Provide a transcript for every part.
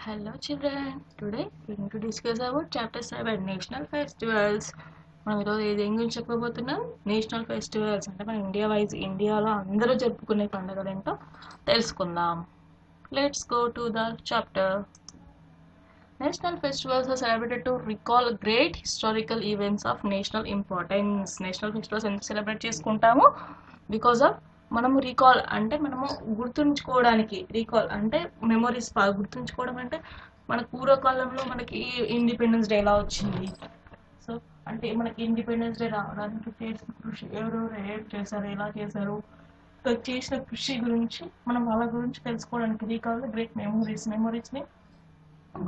Hello children, today we are going to discuss about chapter 7 national festivals. మనం ఈరోజు ఏం గురించి చెప్పబోతున్నాం? నేషనల్ ఫెస్టివల్స్ అంటే మన ఇండియాలో అందరూ జరుపుకునే పండుగలు ఏంటో తెలుసుకుందాం. Let's go to the chapter. National festivals are celebrated to recall great historical events of national importance. National festivals ఎందుకు సెలబ్రేట్ చేసుకుంటాము? బికాజ్ ఆఫ్ మనము రీకాల్ అంటే మనము గుర్తుంచుకోవడానికి, రీకాల్ అంటే మెమొరీస్ బాగా గుర్తుంచుకోవడం అంటే మన పూర్వకాలంలో మనకి ఇండిపెండెన్స్ డే ఎలా వచ్చింది, సో అంటే మనకి ఇండిపెండెన్స్ డే రావడానికి చేసిన కృషి, ఎవరెవరు ఏం చేశారు, ఎలా చేశారు, చేసిన కృషి గురించి మనం వాళ్ళ గురించి తెలుసుకోవడానికి రీకాల్ గ్రేట్ మెమొరీస్ని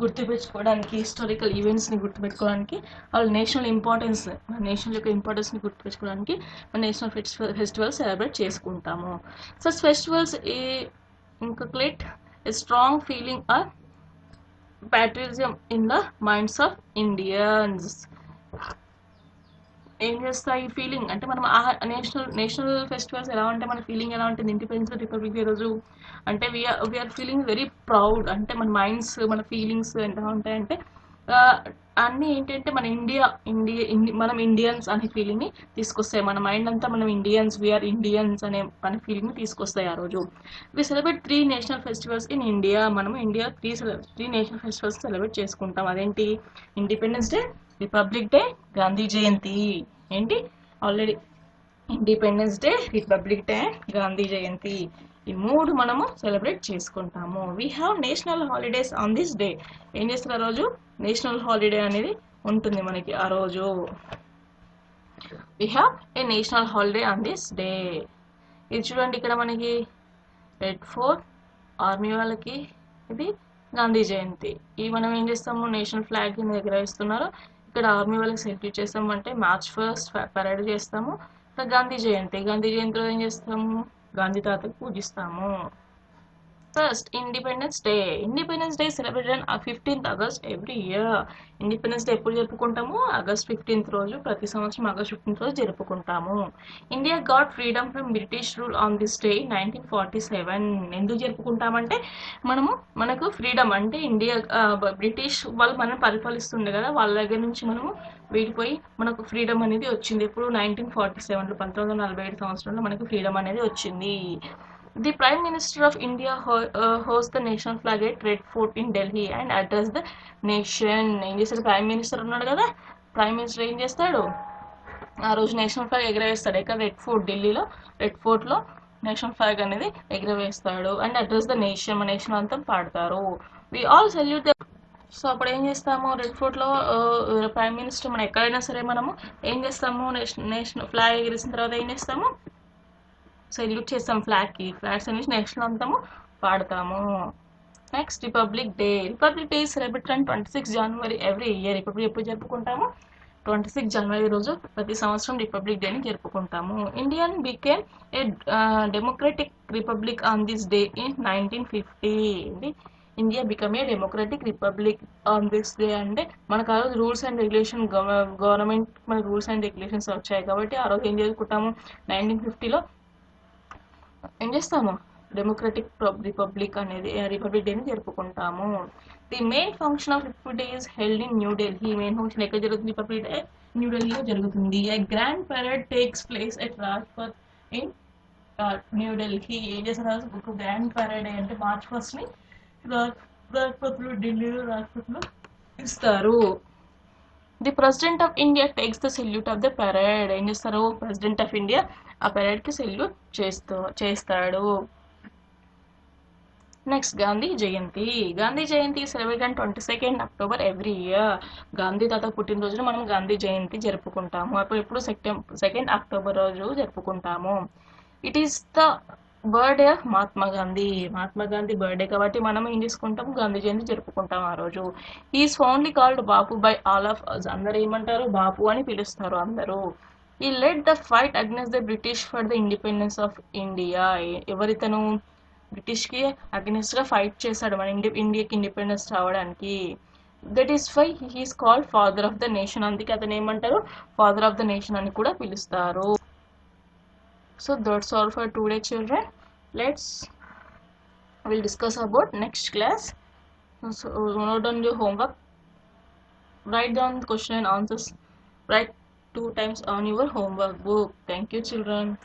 గుర్తుపెట్టుకోవడానికి, హిస్టారికల్ ఈవెంట్స్ని గుర్తుపెట్టుకోవడానికి, వాళ్ళ నేషనల్ ఇంపార్టెన్స్, మన నేషనల్ యొక్క ఇంపార్టెన్స్ని గుర్తుపెట్టుకోవడానికి మన నేషనల్ ఫెస్టివల్స్ సెలబ్రేట్ చేసుకుంటాము. Such festivals inculcate a strong feeling of patriotism in the minds of Indians. ఏం చేస్తాయి ఈ ఫీలింగ్ అంటే మనం నేషనల్ ఫెస్టివల్స్ ఎలా ఉంటే మన ఫీలింగ్ ఎలా ఉంటుంది, ఇండిపెండెన్స్ రిపబ్లిక్ డే రోజు అంటే వీఆర్ ఫీలింగ్ వెరీ ప్రౌడ్. అంటే మన మైండ్స్, మన ఫీలింగ్స్ ఎలా ఉంటాయంటే అన్నీ ఏంటంటే మన మనం ఇండియన్స్ అనే ఫీలింగ్ని తీసుకొస్తాయి. మన మైండ్ అంతా మనం ఇండియన్స్, వీఆర్ ఇండియన్స్ అనే ఫీలింగ్ని తీసుకొస్తాయి ఆ రోజు. We celebrate 3 national festivals in India. మనము ఇండియా 3 నేషనల్ ఫెస్టివల్స్ సెలబ్రేట్ చేసుకుంటాం. అదేంటి? Independence day, republic day, Gandhi Jayanti. ఏంటి? Already independence day, republic day, Gandhi Jayanti, ఈ 3 మనము సెలబ్రేట్ చేసుకుంటాము. We have national holidays on this day. ఏం చేస్తారు ఆ రోజు? నేషనల్ హాలిడే అనేది ఉంటుంది మనకి ఆ రోజు. We have a national holiday on this day. ఇది చూడండి, ఇక్కడ మనకి రెడ్ ఫోర్ట్, ఆర్మీ వాళ్ళకి ఇది గాంధీ జయంతి. ఈ మనం ఏం చేస్తాము? నేషనల్ ఫ్లాగ్ ఎగరవేస్తున్నారు. ఇక్కడ ఆర్మీ వాళ్ళకి సెల్యూట్ చేస్తాము, అంటే మార్చ్ 1 పరేడ్ చేస్తాము. ఇక్కడ గాంధీ జయంతిలో ఏం చేస్తాము? గాంధీ తాతకు పూజిస్తాము. First independence day celebrated 15th August every year. Independence day ఎప్పుడు జరుపుకుంటాము? August 15th రోజు, ప్రతి సంవత్సరం August 15th రోజు జరుపుకుంటాము. India got freedom from British rule on this day 1947. ఎందుకు జరుపుకుంటామంటే మనకు ఫ్రీడమ్ అంటే బ్రిటిష్ వాళ్ళు మనం పరిపాలిస్తుండే కదా, వాళ్ళ దగ్గర నుంచి మనము వీడిపోయి మనకు ఫ్రీడమ్ అనేది వచ్చింది. ఇప్పుడు 1947లో 1947 సంవత్సరంలో మనకు ఫ్రీడమ్ అనేది వచ్చింది. The Prime Minister of India hosts the national flag at Red Fort in Delhi and address the nation. ఏం చేస్తాడు? ప్రైమ్ మినిస్టర్ ఉన్నాడు కదా, ప్రైమ్ మినిస్టర్ ఏం చేస్తాడు? ఆ రోజు నేషనల్ ఫ్లాగ్ ఎగరవేస్తాడు. ఇక్కడ ఢిల్లీలో రెడ్ ఫోర్ట్లో నేషనల్ ఫ్లాగ్ అనేది ఎగరవేస్తాడు. అండ్ అడ్రస్ ద నేషన్, మన నేషన్ అంతా పాడతారు. We all salute the. So అప్పుడు ఏం చేస్తాము? రెడ్ ఫోర్ట్లో ప్రైమ్ మినిస్టర్, మనం ఎక్కడైనా సరే మనము ఏం చేస్తాము? నేషనల్ ఫ్లాగ్ ఎగిరేసిన తర్వాత ఏం చేస్తాము? సెల్యూట్ చేస్తాం ఫ్లాగ్కి. ఫ్లాగ్స్ అనేసి నేషనల్ అంతాము పాడతాము. Next republic day is celebrated on 26 January every year. Republic ఎప్పుడు జరుపుకుంటాము? 26 January రోజు ప్రతి సంవత్సరం రిపబ్లిక్ డేని జరుపుకుంటాము. Indian became a democratic republic on this day in 1950. India become a democratic republic on this day అంటే మనకు ఆ రోజు రూల్స్ అండ్ రెగ్యులేషన్, గవర్నమెంట్ మన రూల్స్ అండ్ రెగ్యులేషన్స్ వచ్చాయి కాబట్టి ఆ రోజు ఏం చేసుకుంటాము? 1950లో ఏం చేస్తాము? డెమోక్రటిక్ రిపబ్లిక్ అనేది రిపబ్లిక్ డేని జరుపుకుంటాము. The main function of republic day is held in new Delhi. Main function ఎక్కడ జరుగుతుంది? రిపబ్లిక్ డే న్యూఢిల్లీలో జరుగుతుంది. A grand parade takes place at Rajpath in new Delhi. ఏం చేస్తారు? ఒక గ్రాండ్ పరేడ్ అంటే మార్చ్ 1ని రాజ్పథ్లో, ఢిల్లీలో రాజ్పథ్లో ఇస్తారు. The president of India takes the salute of the parade. ఏం చేస్తారు? ప్రెసిడెంట్ ఆఫ్ ఇండియా ఆ పరేడ్కి సెల్యూట్ చేస్తాడు. Next Gandhi Jayanti celebrated on 22nd October every year. Gandhi తాత పుట్టినరోజున మనం గాంధీ జయంతి జరుపుకుంటాము. అప్పుడు ఎప్పుడు? 2nd October రోజు జరుపుకుంటాము. It is the birthday of Mahatma Gandhi birthday కాబట్టి మనం ఏం చేసుకుంటాము? గాంధీ జయంతి జరుపుకుంటాం ఆ రోజు. He is fondly called Bapu by all of us. అందరూ ఏమంటారు? బాపు అని పిలుస్తారు అందరూ. He led the fight against the British for the independence of India. ఎవరితను? బ్రిటిష్కి అగైన్స్ట్గా ఫైట్ చేశాడు మన ఇండియాకి ఇండిపెండెన్స్ రావడానికి. That is why he is called father of the nation. అందుకే అతను ఏమంటారు? ఫాదర్ ఆఫ్ ద నేషన్ అని కూడా పిలుస్తారు. So that's all for today children. We'll discuss about next class. So note down your homework. Write down the question and answers. Write 2 times on your homework book. Thank you, children.